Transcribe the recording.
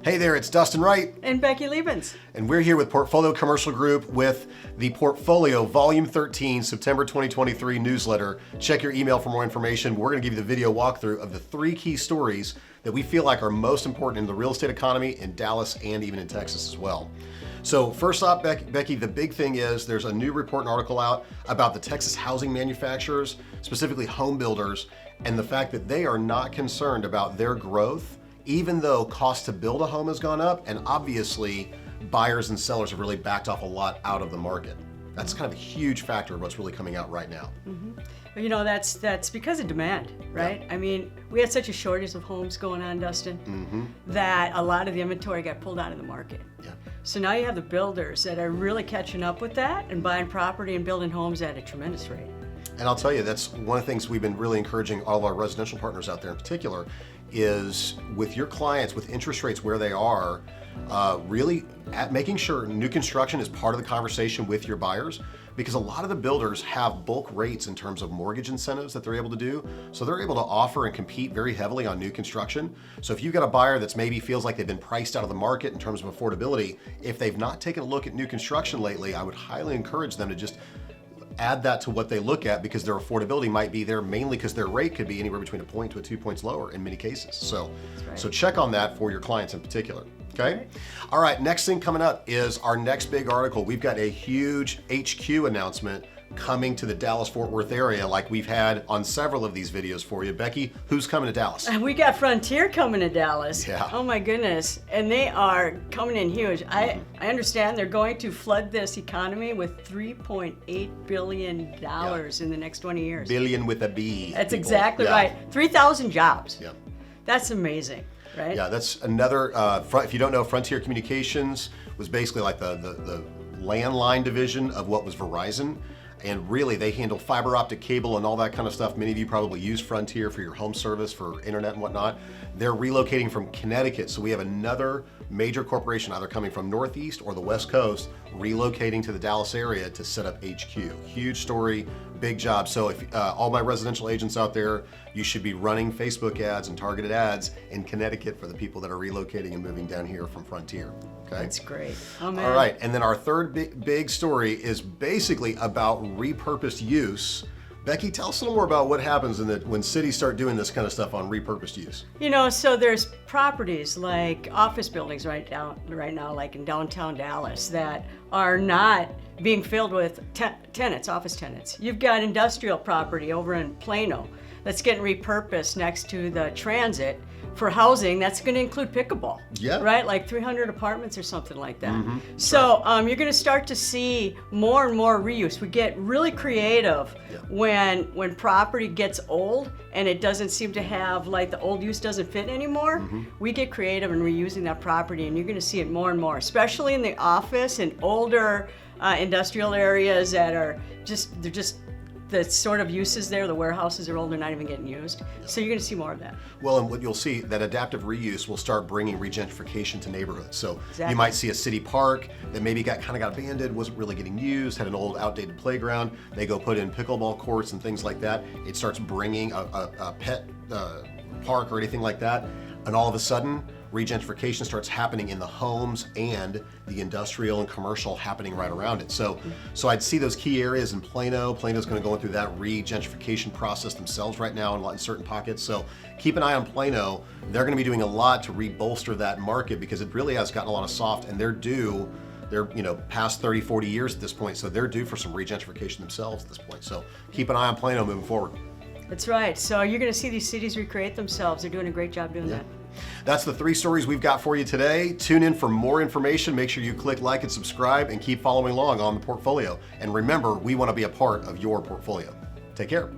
Hey there, it's Dustin Wright. And Becky Liebens. And we're here with Portfolio Commercial Group with the Portfolio Volume 13, September 2023 newsletter. Check your email for more information. We're going to give you the video walkthrough of the 3 key stories that we feel like are most important in the real estate economy in Dallas and even in Texas as well. So first off, Becky, the big thing is there's a new report and article out about the Texas housing manufacturers, specifically home builders, and the fact that they are not concerned about their growth, even though cost to build a home has gone up, and obviously buyers and sellers have really backed off a lot out of the market. That's kind of a huge factor of what's really coming out right now. Mm-hmm. You know, that's because of demand, right? Yeah. I mean, we had such a shortage of homes going on, Dustin, that a lot of the inventory got pulled out of the market. Yeah. So now you have the builders that are really catching up with that and buying property and building homes at a tremendous rate. And I'll tell you, that's one of the things we've been really encouraging all of our residential partners out there in particular is with your clients, with interest rates where they are, really making sure new construction is part of the conversation with your buyers, because a lot of the builders have bulk rates in terms of mortgage incentives that they're able to do. So they're able to offer and compete very heavily on new construction. So if you've got a buyer that's maybe feels like they've been priced out of the market in terms of affordability, if they've not taken a look at new construction lately, I would highly encourage them to just add that to what they look at, because their affordability might be there mainly because their rate could be anywhere between a point to 2 points lower in many cases. So, so check on that for your clients in particular. Okay. All right. Next thing coming up is our next big article. We've got a huge HQ announcement coming to the Dallas-Fort Worth area, like we've had on several of these videos for you. Becky, who's coming to Dallas? We got Frontier coming to Dallas. Yeah. Oh my goodness. And they are coming in huge. I understand they're going to flood this economy with $3.8 billion in the next 20 years. Billion with a B. That's people. Exactly right. 3,000 jobs. Yeah. That's amazing. Right? Yeah, that's another, if you don't know, Frontier Communications was basically like the landline division of what was Verizon. And really, they handle fiber optic cable and all that kind of stuff. Many of you probably use Frontier for your home service, for internet and whatnot. They're relocating from Connecticut. So we have another major corporation either coming from Northeast or the West Coast relocating to the Dallas area to set up HQ. Huge story, big job. So if all my residential agents out there, you should be running Facebook ads and targeted ads in Connecticut for the people that are relocating and moving down here from Frontier. Okay? That's great. Oh, man. All right, and then our third big story is basically about repurposed use. Becky, tell us a little more about what happens when cities start doing this kind of stuff on repurposed use. You know, so there's properties like office buildings right now, like in downtown Dallas, that are not being filled with tenants, office tenants. You've got industrial property over in Plano that's getting repurposed next to the transit for housing. That's going to include pickleball, right? Like 300 apartments or something like that. So you're going to start to see more and more reuse. We get really creative when property gets old and it doesn't seem to have, like, the old use doesn't fit anymore. We get creative in reusing that property, and you're going to see it more and more, especially in the office and older industrial areas that are they're just the sort of uses there, the warehouses are old, they're not even getting used. So you're going to see more of that. Well, and what you'll see, that adaptive reuse will start bringing regentrification to neighborhoods. So you might see a city park that maybe got abandoned, wasn't really getting used, had an old outdated playground. They go put in pickleball courts and things like that. It starts bringing a pet park or anything like that. And all of a sudden, regentrification starts happening in the homes and the industrial and commercial happening right around it. So I'd see those key areas in Plano. Plano's going to go through that regentrification process themselves right now in certain pockets. So keep an eye on Plano. They're going to be doing a lot to re-bolster that market, because it really has gotten a lot of soft, and they're past 30, 40 years at this point. So they're due for some regentrification themselves at this point. So keep an eye on Plano moving forward. That's right. So you're going to see these cities recreate themselves. They're doing a great job doing that. That's the 3 stories we've got for you today. Tune in for more information. Make sure you click like and subscribe and keep following along on the portfolio. And remember, we want to be a part of your portfolio. Take care.